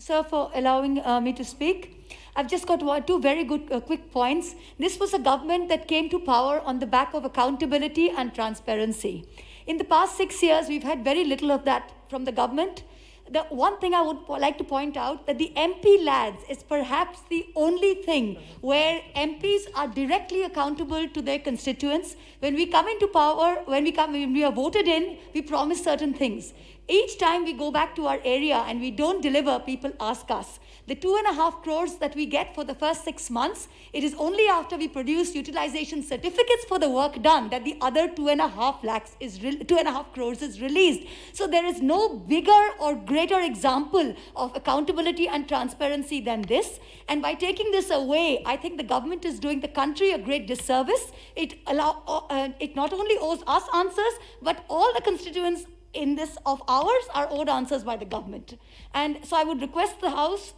sir, for allowing me to speak. I've just got two very good quick points. This was a government that came to power on the back of accountability and transparency. In the past 6 years, we've had very little of that from the government. The one thing I would like to point out that the MP lads is perhaps the only thing where MPs are directly accountable to their constituents. When we come into power, when we are voted in, we promise certain things. Each time we go back to our area and we don't deliver, people ask us. The 2.5 crores that we get for the first 6 months, it is only after we produce utilization certificates for the work done that the other 2.5 crores is released. So there is no bigger or greater example of accountability and transparency than this. And by taking this away, I think the government is doing the country a great disservice. It not only owes us answers, but all the constituents in this of ours are owed answers by the government. And so I would request the House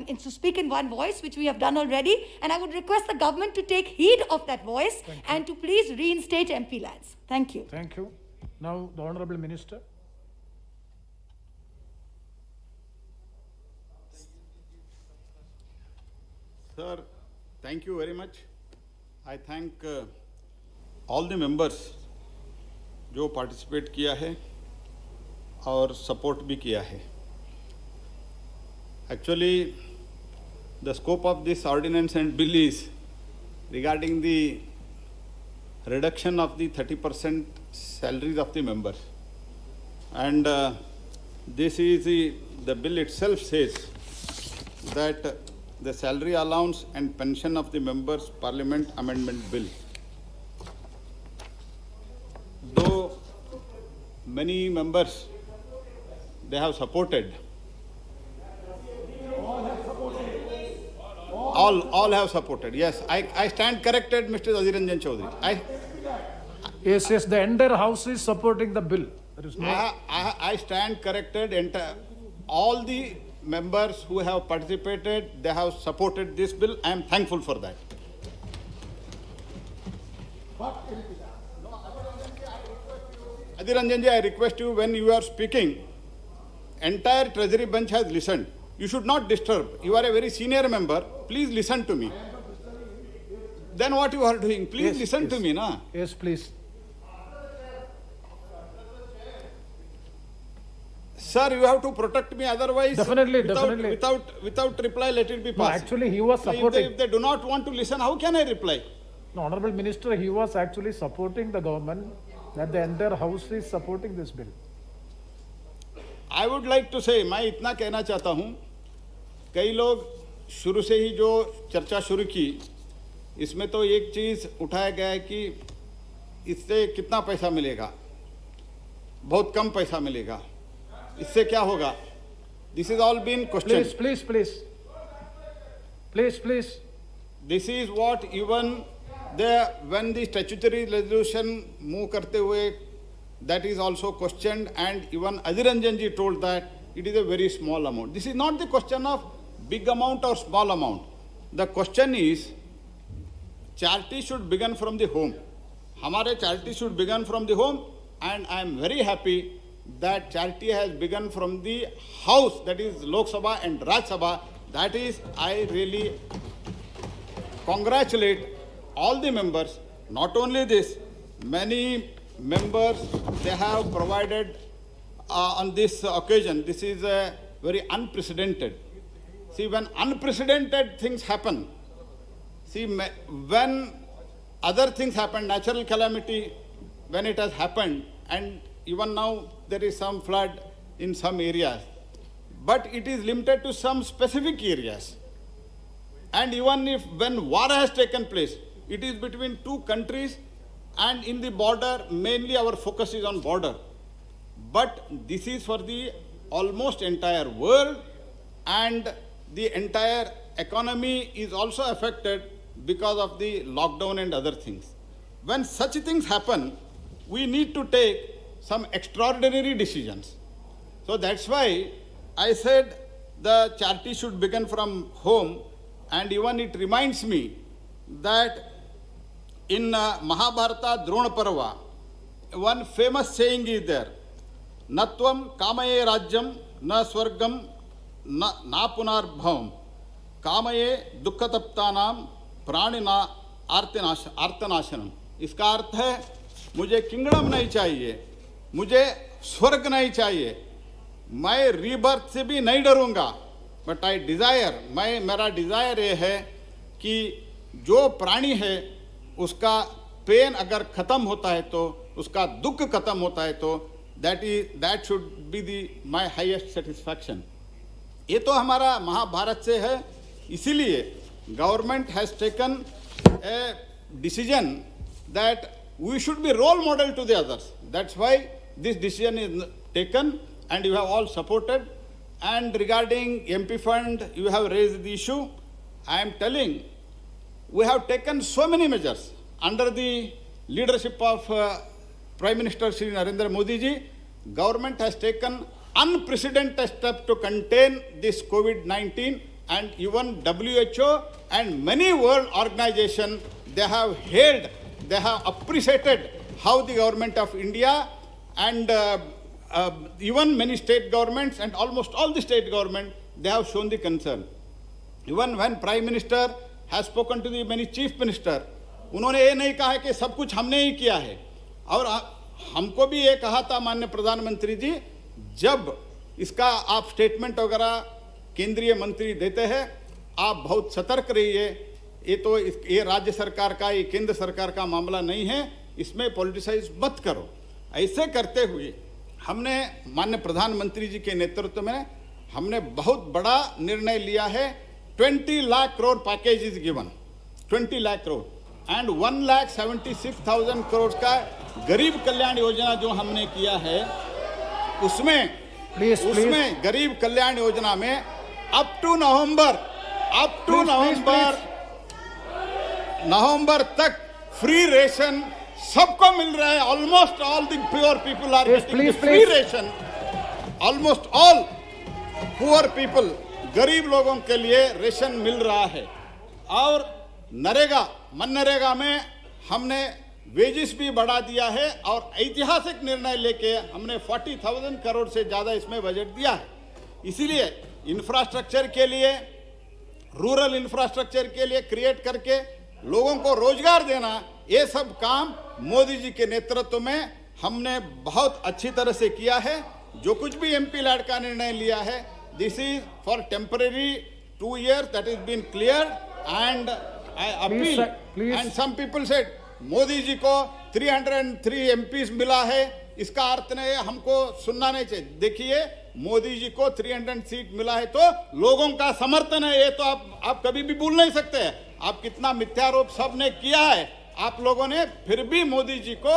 to speak in one voice, which we have done already, and I would request the government to take heed of that voice and to please reinstate MP lads. Thank you. Thank you. Now the Honourable Minister. Sir, thank you very much. I thank all the members जो participate किया है और support भी किया है. Actually, the scope of this ordinance and bill is regarding the reduction of the 30% salaries of the members. And this is the bill itself says that the salary allowance and pension of the members parliament amendment bill. Though many members, they have supported. All have supported. Yes, I stand corrected, Mr. Adhir Ranjan Chaudhary. Yes, the entire House is supporting the bill. There is no... I stand corrected. All the members who have participated, they have supported this bill. I am thankful for that. Adhir Ranjan ji, I request you, when you are speaking, entire treasury bench has listened. You should not disturb. You are a very senior member. Please listen to me. Then what you are doing? Please listen to me, na? Yes, please. Sir, you have to protect me. Otherwise, definitely. Without reply, let it be passed. No, actually, he was supporting. If they do not want to listen, how can I reply? No, Honourable Minister, he was actually supporting the government. That the entire House is supporting this bill. I would like to say, मैं इतना कहना चाहता हूँ, कई लोग शुरू से ही जो चर्चा शुरू की, इसमें तो एक चीज़ उठाया गया है कि इससे कितना पैसा मिलेगा, बहुत कम पैसा मिलेगा, इससे क्या होगा? This is all been questioned. Please. This is what even when the statutory resolution move करते हुए, that is also questioned, and even Adhir Ranjan ji told that it is a very small amount. This is not the question of big amount or small amount. The question is, charity should begin from the home. हमारे charity should begin from the home, and I am very happy that charity has begun from the house, that is Lok Sabha and Raj Sabha. That is, I really congratulate all the members. Not only this, many members, they have provided on this occasion. This is very unprecedented. See, when unprecedented things happen, see, when other things happen, natural calamity, when it has happened, and even now there is some flood in some areas, but it is limited to some specific areas. And even if when war has taken place, it is between two countries, and in the border, mainly our focus is on border. But this is for the almost entire world, and the entire economy is also affected because of the lockdown and other things. When such things happen, we need to take some extraordinary decisions. So that's why I said the charity should begin from home, and even it reminds me that in Mahabharata Drona Parva, one famous saying is there, Natvam kamaye rajyam na swargam ना पुनर्भवम कामये दुःखतप्तानां प्राणिना आर्तनाशनम। इसका अर्थ है मुझे kingdom नहीं चाहिए, मुझे स्वर्ग नहीं चाहिए, मैं रीबर्थ से भी नहीं डरूंगा, बट आई डिज़ायर, मेरा डिज़ायर ये है कि जो प्राणी है उसका पेन अगर ख़त्म होता है तो, उसका दुख ख़त्म होता है तो that should be the my highest satisfaction. ये तो हमारा महाभारत से है, इसीलिए government has taken a decision that we should be role model to the others. That's why this decision is taken and you have all supported. And regarding MP fund, you have raised the issue. I am telling, we have taken so many measures under the leadership of Prime Minister Shri Narendra Modi ji. Government has taken unprecedented steps to contain this COVID-19, and even WHO and many world organizations, they have hailed, they have appreciated how the government of India and even many state governments and almost all the state government, they have shown the concern. Even when Prime Minister has spoken to the many Chief Minister, उन्होंने ये नहीं कहा कि सब कुछ हमने ही किया है, और हमको भी ये कहा था माननीय प्रधानमंत्री जी, जब इसका आप स्टेटमेंट वगैरह केंद्रीय मंत्री देते हैं, आप बहुत सतर्क रहिए, ये तो ये राज्य सरकार का, ये केंद्र सरकार का मामला नहीं है, इसमें पॉलिटिसाइज मत करो। ऐसे करते हुए हमने माननीय प्रधानमंत्री जी के नेतृत्व में हमने बहुत बड़ा निर्णय लिया है। 20 lakh crore package is given, 20 lakh crore, and 1,76,000 crore का गरीब कल्याण योजना जो हमने किया है, उसमें गरीब कल्याण योजना में अप टू नवंबर तक फ्री रेशन सबको मिल रहा है। Almost all the poor people are getting free ration, almost all poor people, गरीब लोगों के लिए रेशन मिल रहा है। और मनरेगा में हमने वेजेस भी बढ़ा दिया है, और ऐतिहासिक निर्णय लेके हमने 40,000 करोड़ से ज़्यादा इसमें बजट दिया है। इसीलिए इंफ्रास्ट्रक्चर के लिए, रूरल इंफ्रास्ट्रक्चर के लिए क्रिएट करके लोगों को रोजगार देना, ये सब काम मोदी जी के नेतृत्व में हमने बहुत अच्छी तरह से किया है। जो कुछ भी MP लैड का निर्णय लिया है, this is for temporary 2 years, that is been clear, and I appeal, and some people said Modi ji को 303 MPs मिला है, इसका अर्थ नहीं है हमको सुनना नहीं चाहिए। देखिए, मोदी जी को 300 सीट मिला है तो लोगों का समर्थन है, ये तो आप कभी भी भूल नहीं सकते। आप कितना मिथ्यारोप सबने किया है, आप लोगों ने फिर भी मोदी जी को